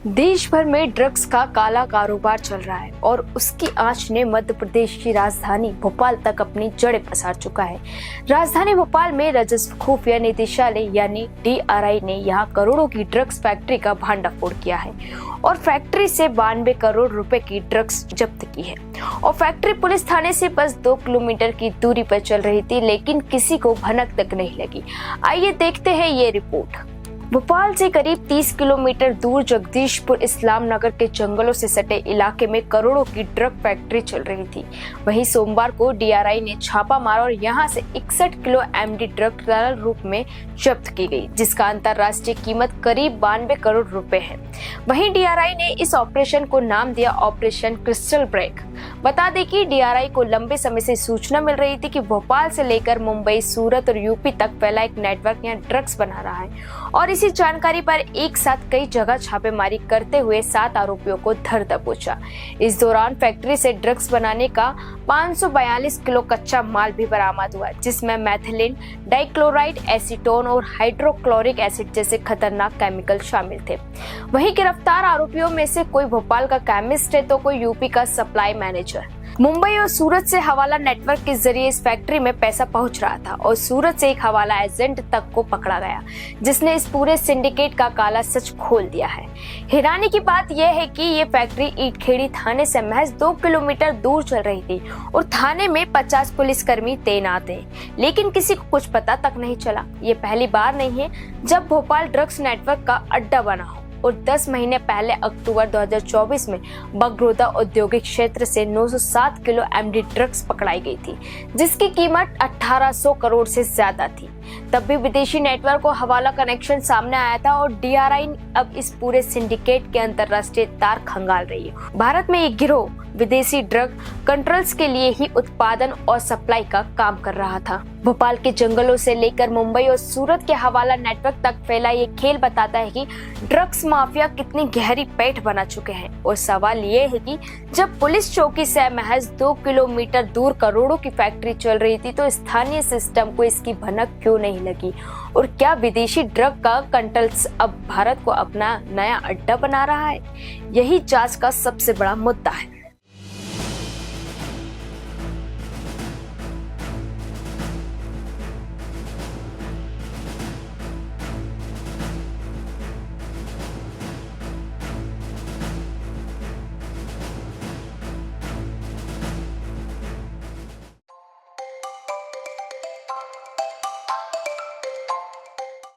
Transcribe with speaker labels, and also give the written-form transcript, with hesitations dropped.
Speaker 1: देश भर में ड्रग्स का काला कारोबार चल रहा है और उसकी आंच ने मध्य प्रदेश की राजधानी भोपाल तक अपनी जड़ें पसार चुका है। राजधानी भोपाल में राजस्व खुफिया निदेशालय यानी DRI ने यहां करोड़ों की ड्रग्स फैक्ट्री का भांडाफोड़ किया है और फैक्ट्री से 92 करोड़ रुपए की ड्रग्स जब्त की है। और फैक्ट्री पुलिस थाने से बस 2 किलोमीटर की दूरी पर चल रही थी, लेकिन किसी को भनक तक नहीं लगी। आइए देखते हैं ये रिपोर्ट। भोपाल से करीब 30 किलोमीटर दूर जगदीशपुर इस्लाम नगर के जंगलों से सटे इलाके में करोड़ों की ड्रग फैक्ट्री चल रही थी। वहीं सोमवार को DRI ने छापा मारा और यहां से 61 किलो MD ड्रग तरल रूप में जब्त की गई, जिसका अंतर्राष्ट्रीय कीमत करीब 92 करोड़ रुपए है। वहीं DRI ने इस ऑपरेशन को नाम दिया ऑपरेशन क्रिस्टल ब्रेक। बता दें कि DRI को लंबे समय से सूचना मिल रही थी कि भोपाल से लेकर मुंबई, सूरत और यूपी तक फैला एक नेटवर्क यहाँ ड्रग्स बना रहा है और इसी जानकारी पर एक साथ कई जगह छापेमारी करते हुए 7 आरोपियों को धर दबोचा। इस दौरान फैक्ट्री से ड्रग्स बनाने का 542 किलो कच्चा माल भी बरामद हुआ, जिसमें मैथिलीन, डाइक्लोराइड, एसीटोन और हाइड्रोक्लोरिक एसिड जैसे खतरनाक केमिकल शामिल थे। वहीं गिरफ्तार आरोपियों में से कोई भोपाल का केमिस्ट है तो कोई यूपी का सप्लाई मैनेजर। मुंबई और सूरत से हवाला नेटवर्क के जरिए इस फैक्ट्री में पैसा पहुंच रहा था और सूरत से एक हवाला एजेंट तक को पकड़ा गया, जिसने इस पूरे सिंडिकेट का काला सच खोल दिया है। हैरानी की बात यह है कि ये फैक्ट्री ईटखेड़ी थाने से महज 2 किलोमीटर दूर चल रही थी और थाने में 50 पुलिसकर्मी तैनात हैं, लेकिन किसी को कुछ पता तक नहीं चला। ये पहली बार नहीं है जब भोपाल ड्रग्स नेटवर्क का अड्डा बना हो और 10 महीने पहले अक्टूबर 2024 में बगरोदा औद्योगिक क्षेत्र से 907 किलो MD ड्रग्स पकड़ाई गई थी, जिसकी कीमत 1800 करोड़ से ज्यादा थी। तब भी विदेशी नेटवर्क को हवाला कनेक्शन सामने आया था और DRI अब इस पूरे सिंडिकेट के अंतर्राष्ट्रीय तार खंगाल रही है। भारत में एक गिरोह विदेशी ड्रग कंट्रोल्स के लिए ही उत्पादन और सप्लाई का काम कर रहा था। भोपाल के जंगलों से लेकर मुंबई और सूरत के हवाला नेटवर्क तक फैला ये खेल बताता है कि ड्रग्स माफिया कितनी गहरी पैठ बना चुके हैं। और सवाल ये है कि जब पुलिस चौकी से महज 2 किलोमीटर दूर करोड़ों की फैक्ट्री चल रही थी तो स्थानीय सिस्टम को इसकी भनक क्यों नहीं लगी? और क्या विदेशी ड्रग का कंट्रोल्स अब भारत को अपना नया अड्डा बना रहा है? यही जांच का सबसे बड़ा मुद्दा है।